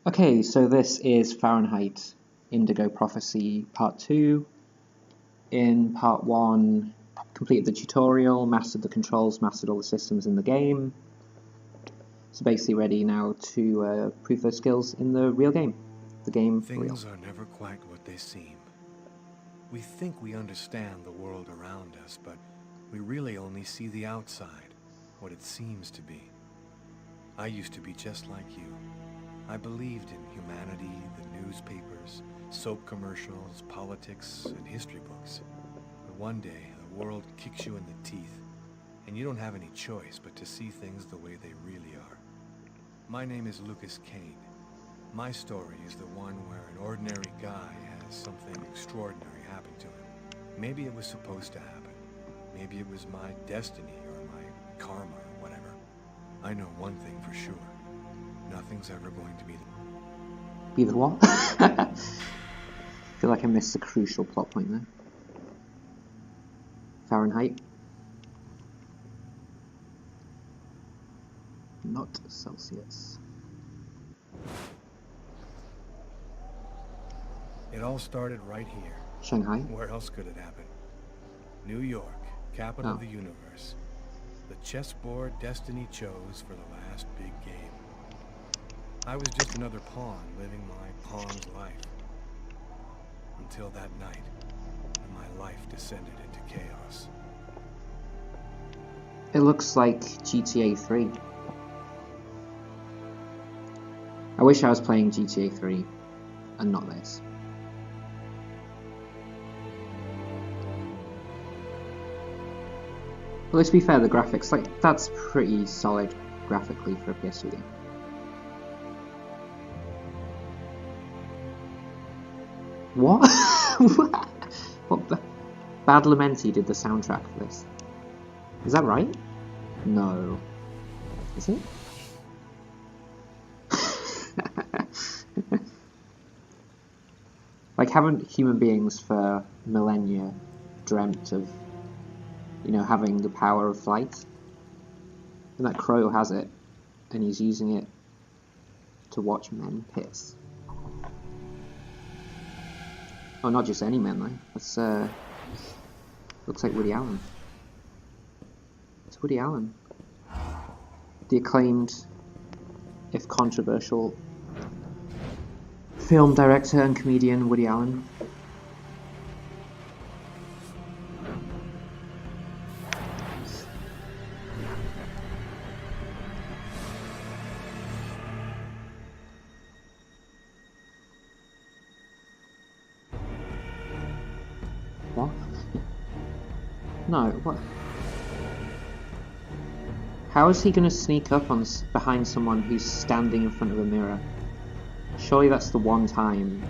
Okay, so this is Fahrenheit Indigo Prophecy Part 2. In Part 1, completed the tutorial, mastered the controls, mastered all the systems in the game. So basically ready now to prove those skills in the real game. The game for real. Things are never quite what they seem. We think we understand the world around us, but we really only see the outside, what it seems to be. I used to be just like you. I believed in humanity, the newspapers, soap commercials, politics, and history books. But one day, the world kicks you in the teeth, and you don't have any choice but to see things the way they really are. My name is Lucas Kane. My story is the one where an ordinary guy has something extraordinary happen to him. Maybe it was supposed to happen. Maybe it was my destiny or my karma or whatever. I know one thing for sure. Nothing's ever going to be Be the what? I feel like I missed a crucial plot point there. Fahrenheit. Not Celsius. It all started right here. Shanghai. Where else could it happen? New York, capital of the universe. The chessboard destiny chose for the last big game. I was just another pawn living my pawn's life. Until that night, when my life descended into chaos. It looks like GTA 3. I wish I was playing GTA 3 and not this. Well, let's be fair, the graphics, that's pretty solid graphically for a PS2 game. What? What? Badalamenti did the soundtrack for this. Is that right? No. Is it? Like, haven't human beings for millennia dreamt of, you know, having the power of flight? And that crow has it, and he's using it to watch men piss. Oh, not just any men, though. That's, looks like Woody Allen. It's Woody Allen. The acclaimed, if controversial, film director and comedian Woody Allen. What? No, what? How is he going to sneak up on behind someone who's standing in front of a mirror? Surely that's the one time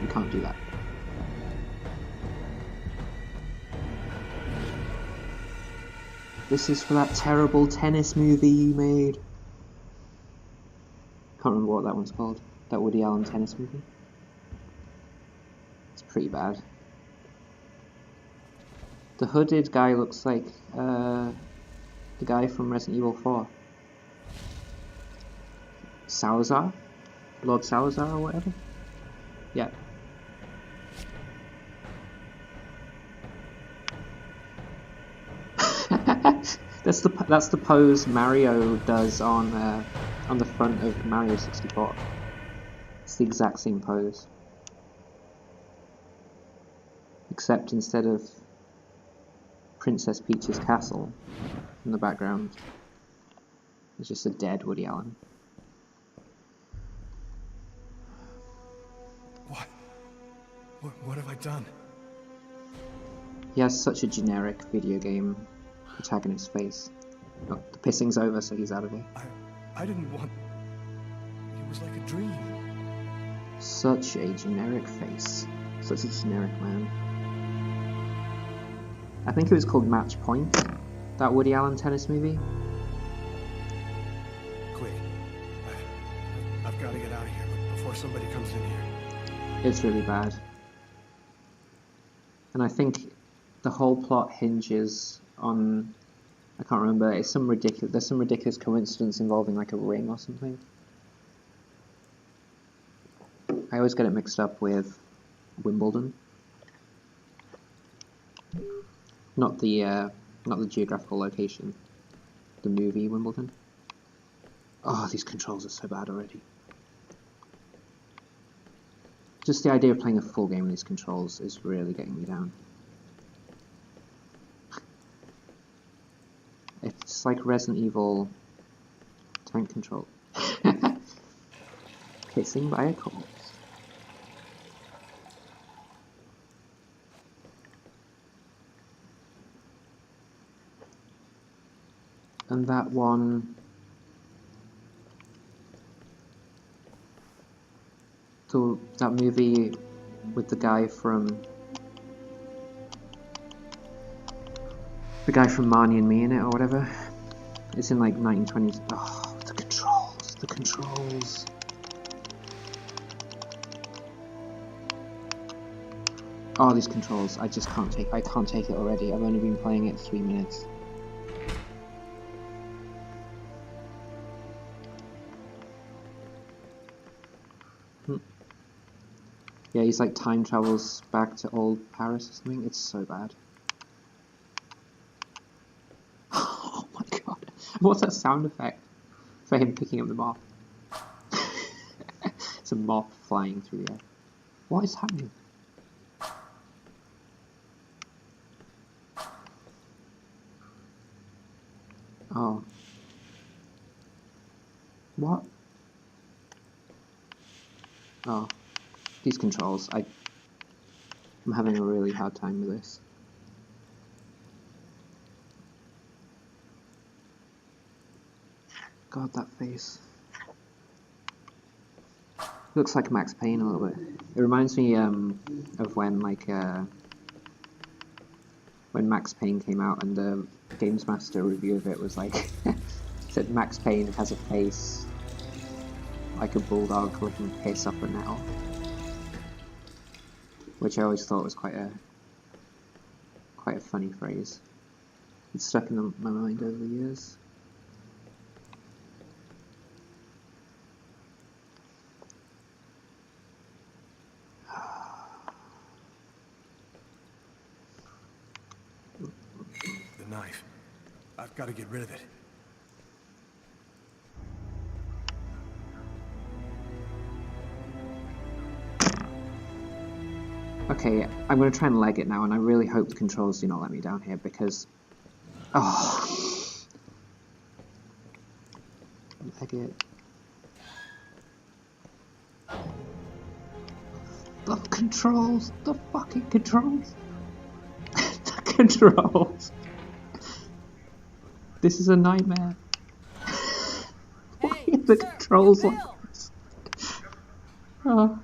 you can't do that. This is for that terrible tennis movie you made. Can't remember what that one's called. That Woody Allen tennis movie. It's pretty bad. The hooded guy looks like the guy from Resident Evil 4. Salazar? Lord Salazar or whatever? Yeah. That's the pose Mario does on the front of Mario 64. It's the exact same pose. Except instead of Princess Peach's castle in the background, it's just a dead Woody Allen. What have I done? He has such a generic video game protagonist face. Oh, the pissing's over, so he's out of here. I didn't want... It was like a dream. Such a generic face. Such a generic man. I think it was called Match Point, that Woody Allen tennis movie. Quick. I've got to get out of here before somebody comes in here. It's really bad. And I think the whole plot hinges on, I can't remember, there's some ridiculous coincidence involving like a ring or something. I always get it mixed up with Wimbledon. Not the geographical location. The movie Wimbledon. Oh, these controls are so bad already. Just the idea of playing a full game with these controls is really getting me down. It's like Resident Evil tank control. Kissing by a corpse. And that one... that movie with the guy from Marnie and Me in it or whatever. It's in like 1920s. Oh, the controls. Oh, these controls. I can't take it already. I've only been playing it 3 minutes. Yeah, he's like time travels back to old Paris or something. It's so bad. Oh my god. What's that sound effect for him picking up the mop? It's a mop flying through the air. What is happening? Oh. What? Oh. These controls, I'm having a really hard time with this. God, that face. Looks like Max Payne a little bit. It reminds me of when when Max Payne came out and the Games Master review of it was like said Max Payne has a face like a bulldog licking piss off a nettle. Which I always thought was quite a funny phrase. It's stuck in my mind over the years. The knife. I've got to get rid of it. Okay, I'm going to try and leg it now, and I really hope the controls do not let me down here, because... Oh! Leg it. The controls! The fucking controls! The controls! This is a nightmare. Why are the controls like this? Oh.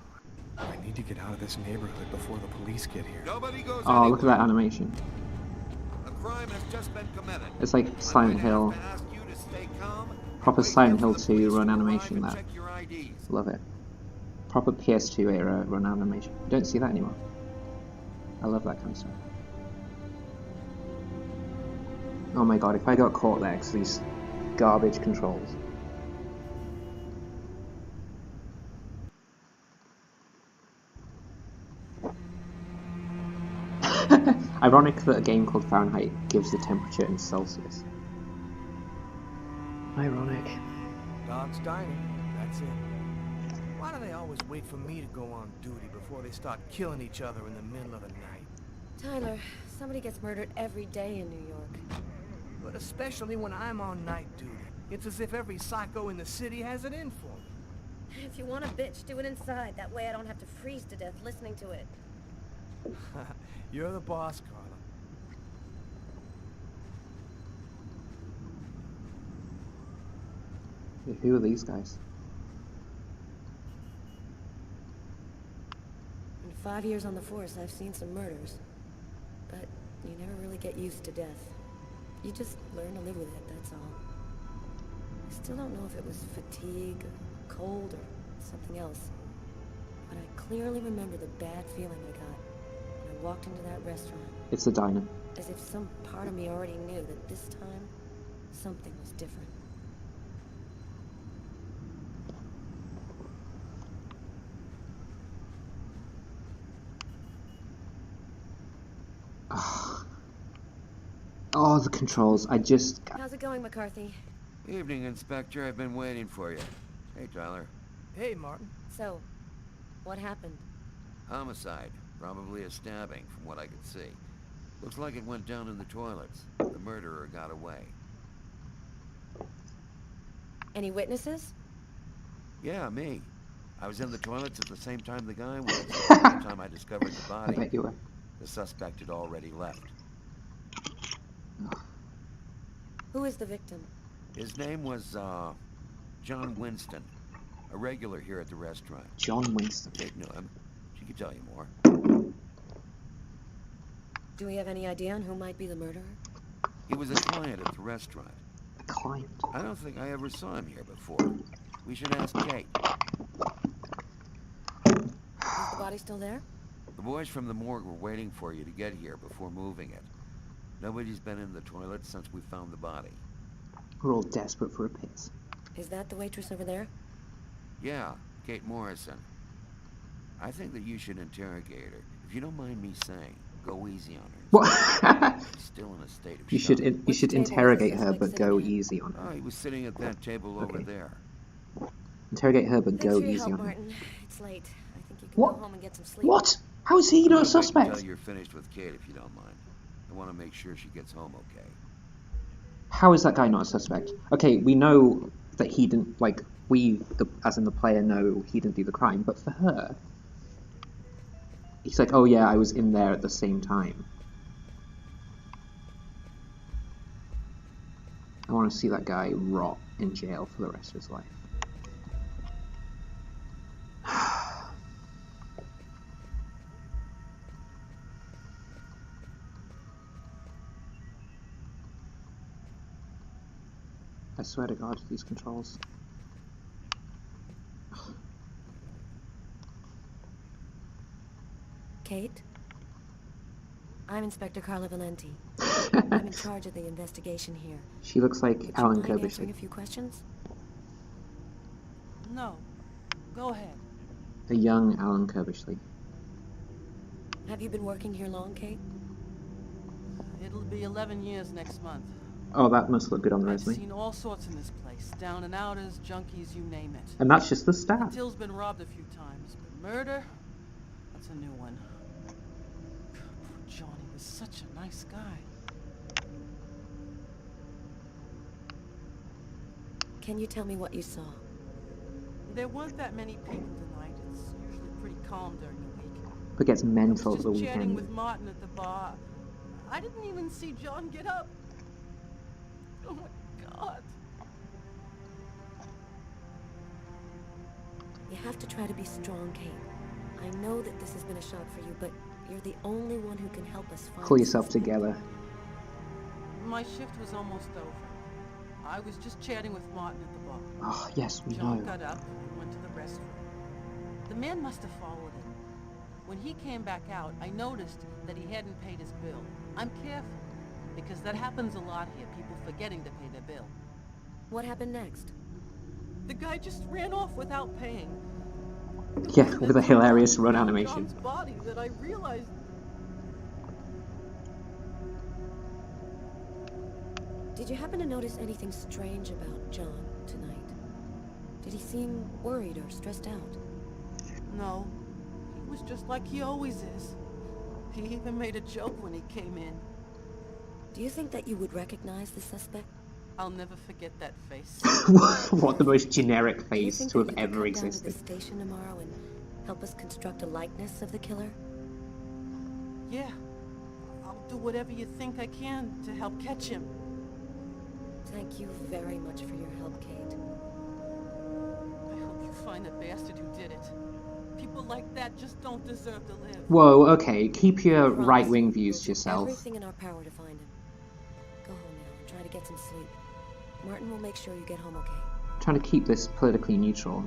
I need to get out of this neighborhood before the police get here. Oh, look at that animation. A crime has just been committed. It's like Silent Hill. Proper Silent Hill 2 run animation, that. Love it. Proper PS2 era run animation. You don't see that anymore. I love that kind of stuff. Oh my god, if I got caught there, because these garbage controls. Ironic that a game called Fahrenheit gives the temperature in Celsius. Ironic. Dog's dining, that's it. Why do they always wait for me to go on duty before they start killing each other in the middle of the night? Tyler, somebody gets murdered every day in New York. But especially when I'm on night duty. It's as if every psycho in the city has it in for me. If you want a bitch, do it inside. That way I don't have to freeze to death listening to it. You're the boss, Carla. Who are these guys? In 5 years on the force, I've seen some murders. But you never really get used to death. You just learn to live with it, that's all. I still don't know if it was fatigue, or cold, or something else. But I clearly remember the bad feeling I got when I walked into that restaurant. It's a diner. As if some part of me already knew that this time, something was different. Oh, the controls. How's it going, McCarthy? Evening, Inspector. I've been waiting for you. Hey, Tyler. Hey, Martin. So, what happened? Homicide. Probably a stabbing, from what I could see. Looks like it went down in the toilets. The murderer got away. Any witnesses? Yeah, me. I was in the toilets at the same time the guy was. By the time I discovered the I body, bet you were. the suspect had already left. Who is the victim? His name was, John Winston. A regular here at the restaurant. John Winston. Kate knew him. She could tell you more. Do we have any idea on who might be the murderer? He was a client at the restaurant. A client. I don't think I ever saw him here before. We should ask Kate. Is the body still there? The boys from the morgue were waiting for you to get here before moving it. Nobody's been in the toilet since we found the body. We're all desperate for a piss. Is that the waitress over there? Yeah, Kate Morrison. I think that you should interrogate her. If you don't mind me saying, go easy on her. What? She's still in a state of you shock. should table interrogate was the her, but suspect go sitting at? easy on her. Oh, he was sitting at that table over Okay. there. Interrogate her, but Thanks go for your easy help, on her. Martin. It's late. I think you can What? go home and get some sleep. What? How is he I'm not a gonna wait suspect? until you're finished with Kate, if you don't mind. I want to make sure she gets home okay. How is that guy not a suspect? Okay, we know that he didn't, like, as in the player, know he didn't do the crime, but for her, he's like, oh yeah, I was in there at the same time. I want to see that guy rot in jail for the rest of his life. I swear to God, these controls. Kate? I'm Inspector Carla Valenti. I'm in charge of the investigation here. She looks like Would you Alan mind answering Kirbishley. a few questions? No. Go ahead. A young Alan Kirbishley. Have you been working here long, Kate? It'll be 11 years next month. Oh, that must look good on the I've resume. seen all sorts in this place. Down and outers, junkies, you name it. And that's just the stat. Till's been robbed a few times, but murder? That's a new one. Poor Johnny was such a nice guy. Can you tell me what you saw? There weren't that many people tonight. It's usually pretty calm during the week. But gets I was mental at just the chatting with weekend. Martin at the bar. I didn't even see John get up. Oh my God. You have to try to be strong, Kate. I know that this has been a shock for you, but you're the only one who can help us find Pull the yourself suspect. together. My shift was almost over. I was just chatting with Martin at the bar. Oh, yes, we John know. got up and went to the restroom. The man must have followed him. When he came back out, I noticed that he hadn't paid his bill. I'm careful, because that happens a lot here, people forgetting to pay their bill. What happened next? The guy just ran off without paying. Yeah, with a hilarious run animation. John's body that I realized. Did you happen to notice anything strange about John tonight? Did he seem worried or stressed out? No, he was just like he always is. He even made a joke when he came in. Do you think that you would recognize the suspect? I'll never forget that face. What the most generic Do you face think to that have you could ever come down to existed. the station tomorrow and help us construct a likeness of the killer? Yeah, I'll do whatever you think I can to help catch him. Thank you very much for your help, Kate. I hope you find the bastard who did it. People like that just don't deserve to live. Whoa, okay, keep your Promise right-wing we'll views to do yourself. Everything in our power to find him. Go home now and try to get some sleep. Martin will make sure you get home okay. Trying to keep this politically neutral.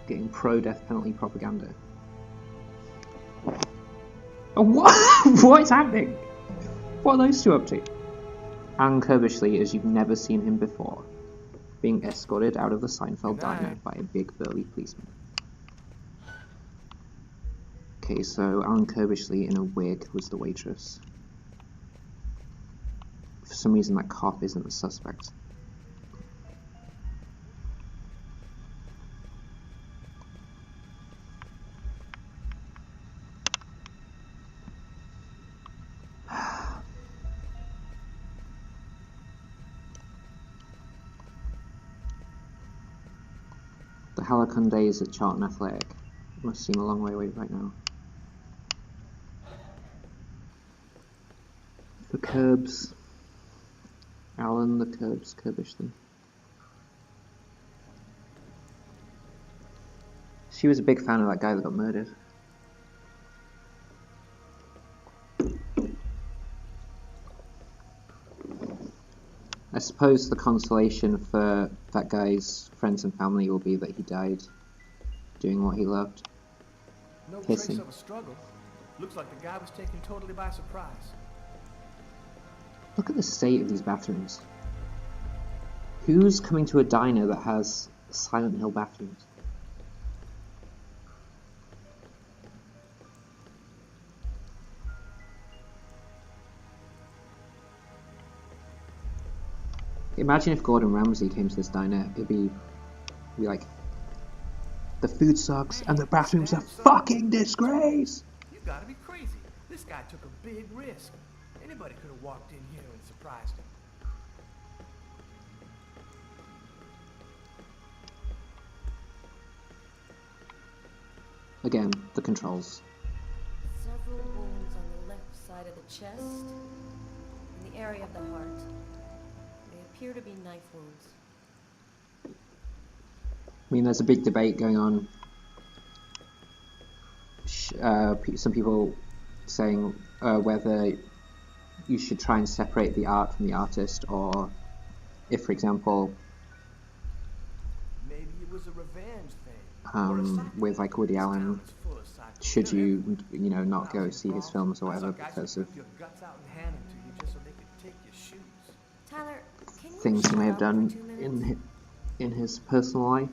Getting pro-death penalty propaganda. Oh, what? What is happening? What are those two up to? Alan Kirbishley, as you've never seen him before, being escorted out of the Seinfeld Good night. diner by a big burly policeman. Okay, so Alan Kirbishley in a wig was the waitress. For some reason that cop isn't the suspect. The Halcyon days at Charlton Athletic must seem a long way away right now. The Curbs. Alan, the Curbs, Curbish them. She was a big fan of that guy that got murdered. I suppose the consolation for that guy's friends and family will be that he died doing what he loved. No Kissing. trace of a struggle. Looks like the guy was taken totally by surprise. Look at the state of these bathrooms. Who's coming to a diner that has Silent Hill bathrooms? Imagine if Gordon Ramsay came to this diner, it'd be like, the food sucks and the bathrooms are fucking disgrace! You gotta be crazy. This guy took a big risk. Anybody could have walked in here and surprised him. Again, the controls. Several wounds on the left side of the chest, in the area of the heart. They appear to be knife wounds. I mean, there's a big debate going on. Some people saying whether you should try and separate the art from the artist, or if, for example, Maybe it was a revenge thing. with like Woody Allen, should you not go see his films or whatever because of Tyler, can you things he shut may have up for done 2 minutes? in his personal life?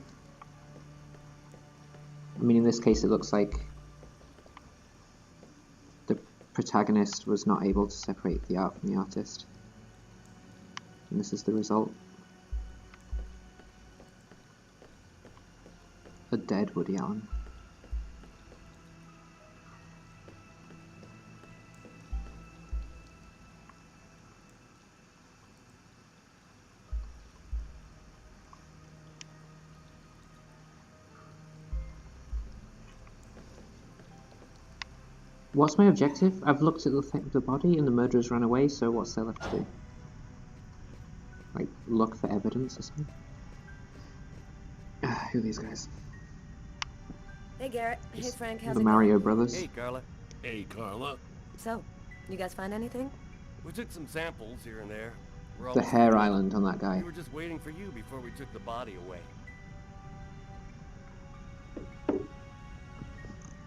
I mean, in this case, it looks like the protagonist was not able to separate the art from the artist, and this is the result. A dead Woody Allen. What's my objective? I've looked at the body and the murderers ran away, so what's there left to do? Like, look for evidence or something? Who are these guys? Hey Garrett. Hey Frank, how's The it Mario going? brothers? Hey, Carla. Hey, Carla. So, you guys find anything? We took some samples here and there. We're The almost hair done. island on that guy. We were just waiting for you before we took the body away.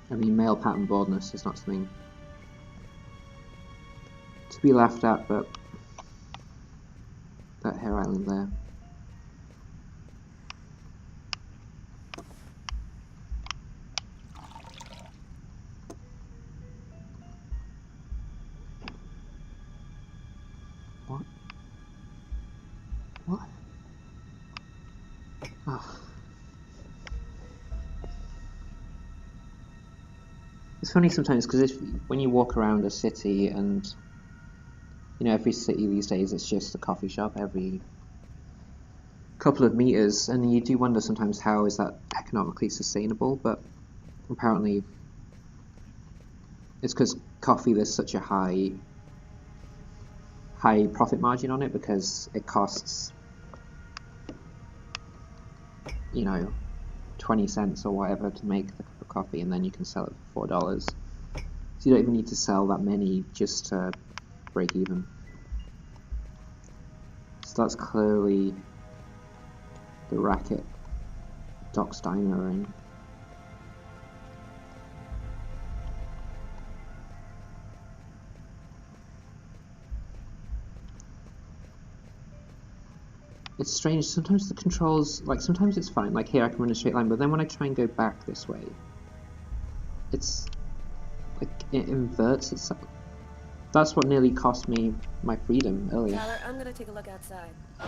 I mean, male pattern baldness is not something to be laughed at, but that hair island there. What? What? Oh. It's funny sometimes because when you walk around a city, and every city these days it's just a coffee shop every couple of meters, and you do wonder sometimes how is that economically sustainable. But apparently it's because coffee, there's such a high profit margin on it because it costs 20 cents or whatever to make the cup of coffee, and then you can sell it for $4. So you don't even need to sell that many just to break even. So that's clearly the racket Doc Steiner are in. It's strange, sometimes the controls, sometimes it's fine, here I can run a straight line, but then when I try and go back this way, it's, it inverts itself. That's what nearly cost me my freedom earlier. Tyler, I'm gonna take a look outside. I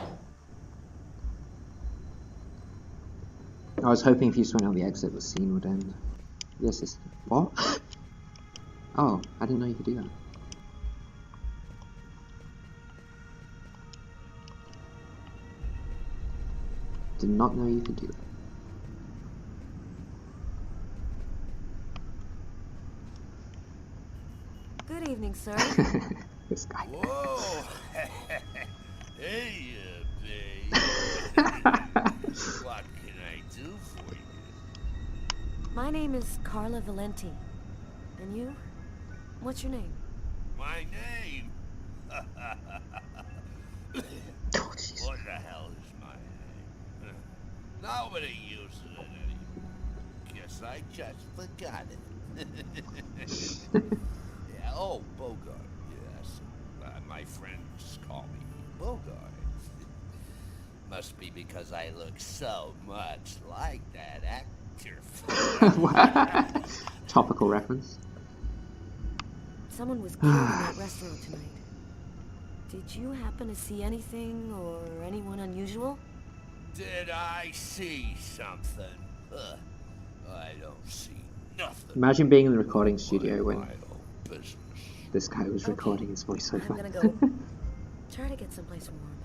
was hoping if you just went out the exit, the scene would end. This is... What? Oh, I didn't know you could do that. Did not know you could do that. Good evening, sir. This guy. Whoa! Hey, babe. What can I do for you? My name is Carla Valenti. And you? What's your name? My name? Oh, jeez. What the hell is my name? Nobody uses it anymore. Guess I just forgot it. Yeah, oh, Bogart, yes. My friends call me Bogart. Must be because I look so much like that actor. Topical reference. Someone was killed in that restaurant tonight. Did you happen to see anything or anyone unusual? Did I see something? I don't see nothing. Imagine being in the recording studio when My own business. this guy was recording his I'm voiceover. gonna go try to get someplace warm.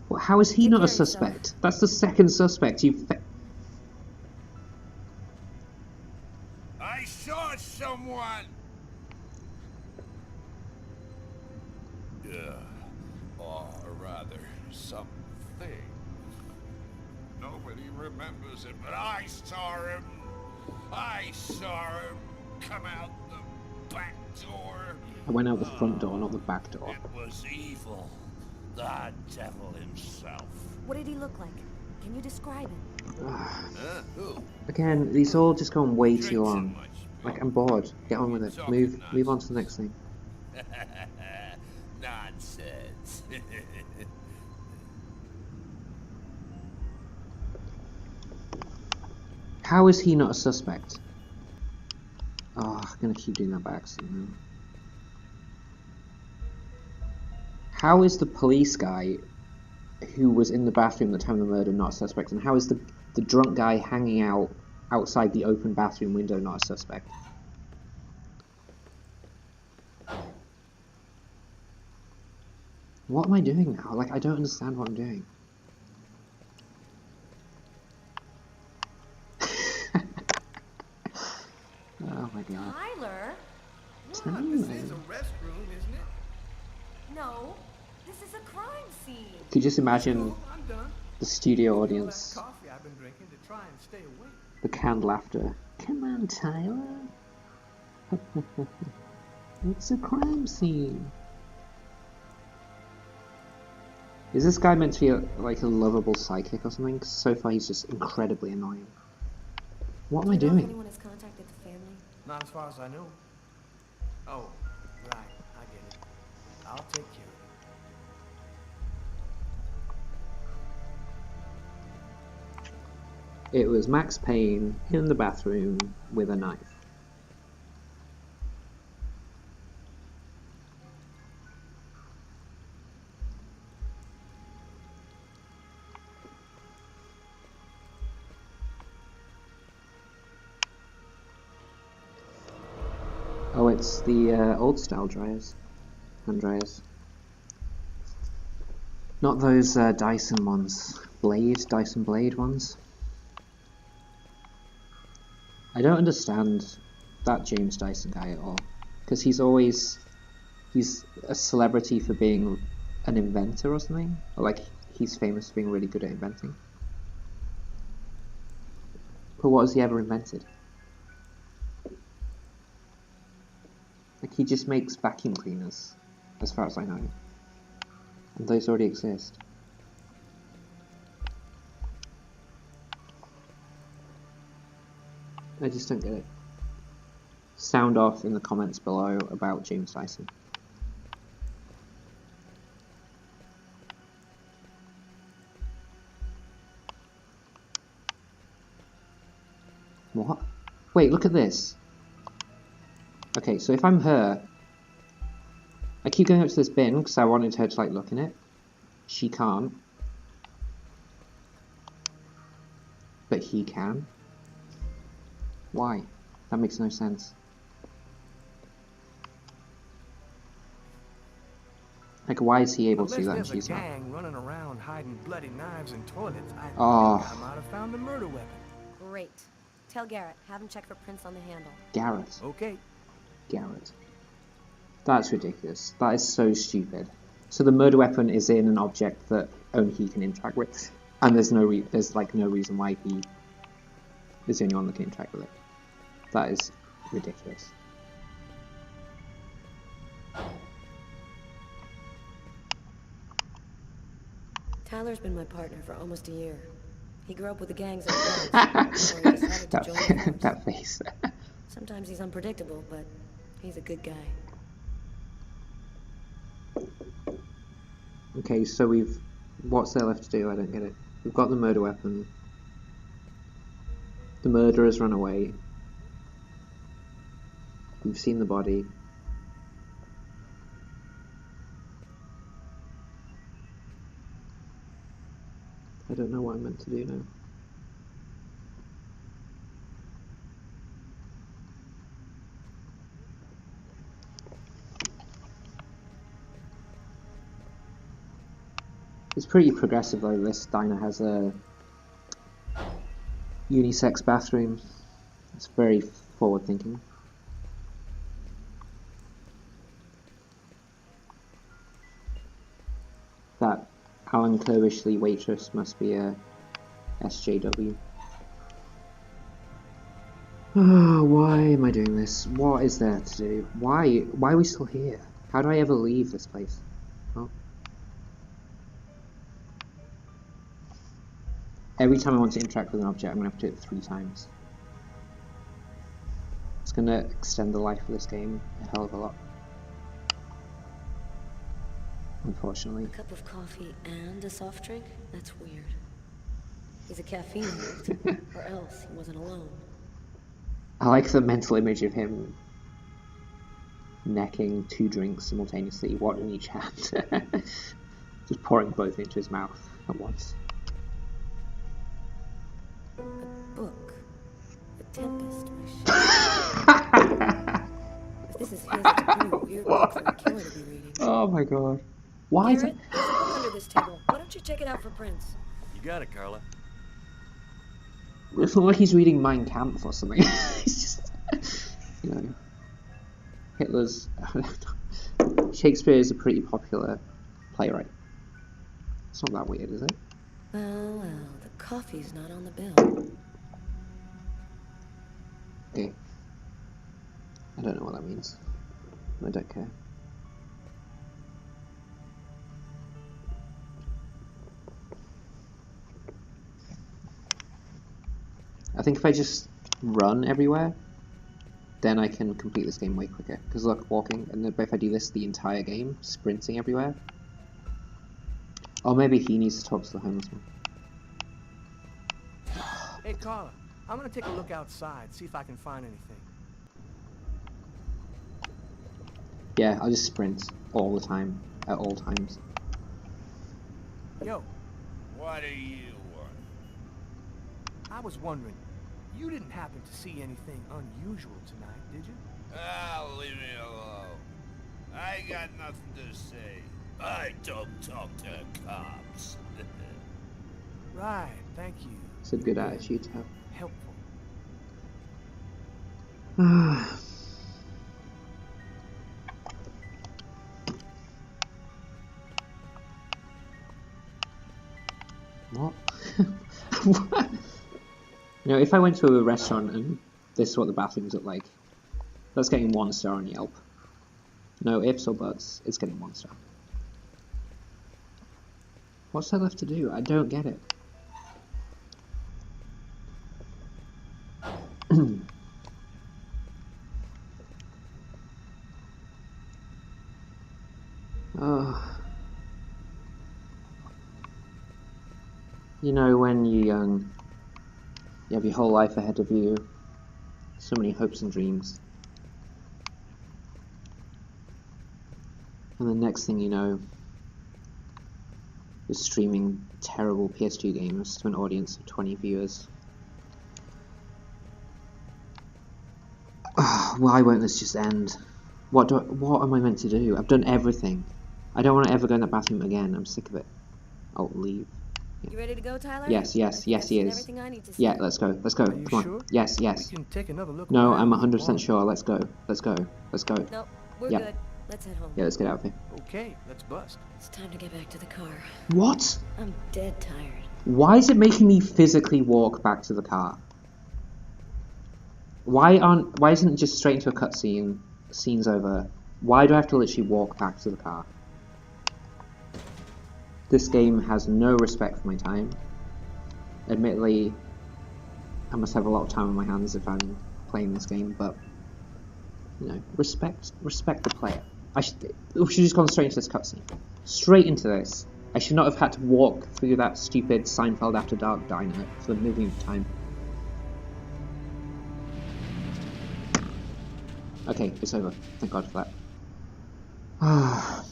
Well, how is he Take not care a of yourself. suspect? That's the second suspect you've... I saw someone. Or rather, something. Nobody remembers it, but I saw him. I saw him come out the back door. I went out the front door, not the back door. It was evil. The devil himself. What did he look like? Can you describe him? Who? Again, these all just go on way too Drink too long. much. Like, I'm bored. Get on with it. Move on to the next thing. Nonsense. How is he not a suspect? Oh, I'm gonna keep doing that by accident now. How is the police guy who was in the bathroom at the time of the murder not a suspect? And how is the drunk guy hanging out outside the open bathroom window not a suspect? What am I doing now? Like, I don't understand what I'm doing. Oh my god. Tyler? Tyler. This is a restroom, isn't it? No. This is a crime scene. Could you just imagine I'm done. the studio All that audience, coffee I've been drinking to try and stay awake. the canned laughter? Come on, Tyler. It's a crime scene. Is this guy meant to be like a lovable psychic or something? 'Cause so far he's just incredibly annoying. What am I Do you know if doing? anyone has contacted the family? Not as far as I know. Oh, right. I get it. I'll take care of It was Max Payne in the bathroom with a knife. Oh, it's the old style dryers. Hand dryers. Not those Dyson ones. Dyson Blade ones. I don't understand that James Dyson guy at all. Because he's a celebrity for being an inventor or something. Or like, he's famous for being really good at inventing. But what has he ever invented? Like, he just makes vacuum cleaners, as far as I know. And those already exist. I just don't get it. Sound off in the comments below about James Dyson. What? Wait, look at this. Okay, so if I'm her, I keep going up to this bin because I wanted her to like look in it. She can't. But he can. Why? That makes no sense. Like, why is he able to do that and Unless there's she's a not? gang running around hiding bloody knives in toilets, I think Oh. I might have found the murder weapon. Great. Tell Garrett, have him check for prints on the handle. Garrett. Okay. Garrett. That's ridiculous. That is so stupid. So the murder weapon is in an object that only he can interact with, and there's no reason why he is the only one that can interact with it. That is ridiculous. Tyler's been my partner for almost a year. He grew up with the gangs at once, before he decided to join the force. That face. Sometimes he's unpredictable, but he's a good guy. Okay, so what's there left to do? I don't get it. We've got the murder weapon. The murderer's run away. We've seen the body. I don't know what I'm meant to do now. It's pretty progressive though. This diner has a unisex bathroom. It's very forward thinking. That Alan Kirbishley waitress must be a SJW. Oh, why am I doing this? What is there to do? Why are we still here? How do I ever leave this place? Oh. Every time I want to interact with an object, I'm going to have to do it 3 times. It's going to extend the life of this game a hell of a lot. Unfortunately. A cup of coffee and a soft drink? That's weird. He's a caffeine addict, or else he wasn't alone. I like the mental image of him necking 2 drinks simultaneously, one in each hand. Just pouring both into his mouth at once. A book. The Tempest by Shakespeare. If this is his, it's a pretty weird book for a killer to be reading. Oh my god. Why is it? Garrett, there's a book under this table. Why don't you check it out for prints? You got it, Carla. It's not like he's reading Mein Kampf or something. It's just, you know, Hitler's... Shakespeare is a pretty popular playwright. It's not that weird, is it? Well, the coffee's not on the bill. Okay. I don't know what that means. I don't care. I think if I just run everywhere, then I can complete this game way quicker. Because look, walking, and then if I do this the entire game, sprinting everywhere. Or maybe he needs to talk to the homeless man. Hey, Carla, I'm gonna take a look outside, see if I can find anything. Yeah, I'll just sprint all the time, at all times. Yo, What do you want? I was wondering, you didn't happen to see anything unusual tonight, did you? Ah, leave me alone. I got nothing to say. I don't talk to cops. Right, thank you. It's a good attitude to have. Helpful. What? What? You know, if I went to a restaurant and this is what the bathrooms look like, that's getting 1 star on Yelp. No ifs or buts, it's getting 1 star. What's there left to do? I don't get it. Oh. You know, when you're young, you have your whole life ahead of you, so many hopes and dreams. And the next thing you know, you're streaming terrible PS2 games to an audience of 20 viewers. Why won't this just end? What am I meant to do? I've done everything. I don't want to ever go in that bathroom again. I'm sick of it. I'll leave. You ready to go, Tyler? Yes, yes, yes, he is. Everything I need to see. Yeah, let's go. Let's go. Are you Come sure? on. Yes, yes. We can take another look No, around I'm if you 100% want. sure. Let's go. Let's go. Let's go. Nope, we're Yeah. good. Let's head home. Yeah, let's get out of here. Okay, let's bust. It's time to get back to the car. What? I'm dead tired. Why is it making me physically walk back to the car? Why isn't it just straight into a cutscene? Scene's over. Why do I have to literally walk back to the car? This game has no respect for my time. Admittedly, I must have a lot of time on my hands if I'm playing this game, but you know, respect the player. We should just gone straight into this cutscene. Straight into this. I should not have had to walk through that stupid Seinfeld After Dark diner for the millionth time. Okay, it's over. Thank God for that.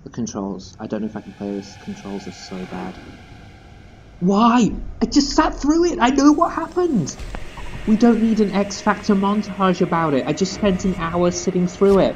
The controls. I don't know if I can play this. The controls are so bad. Why? I just sat through it. I know what happened. We don't need an X Factor montage about it. I just spent an hour sitting through it.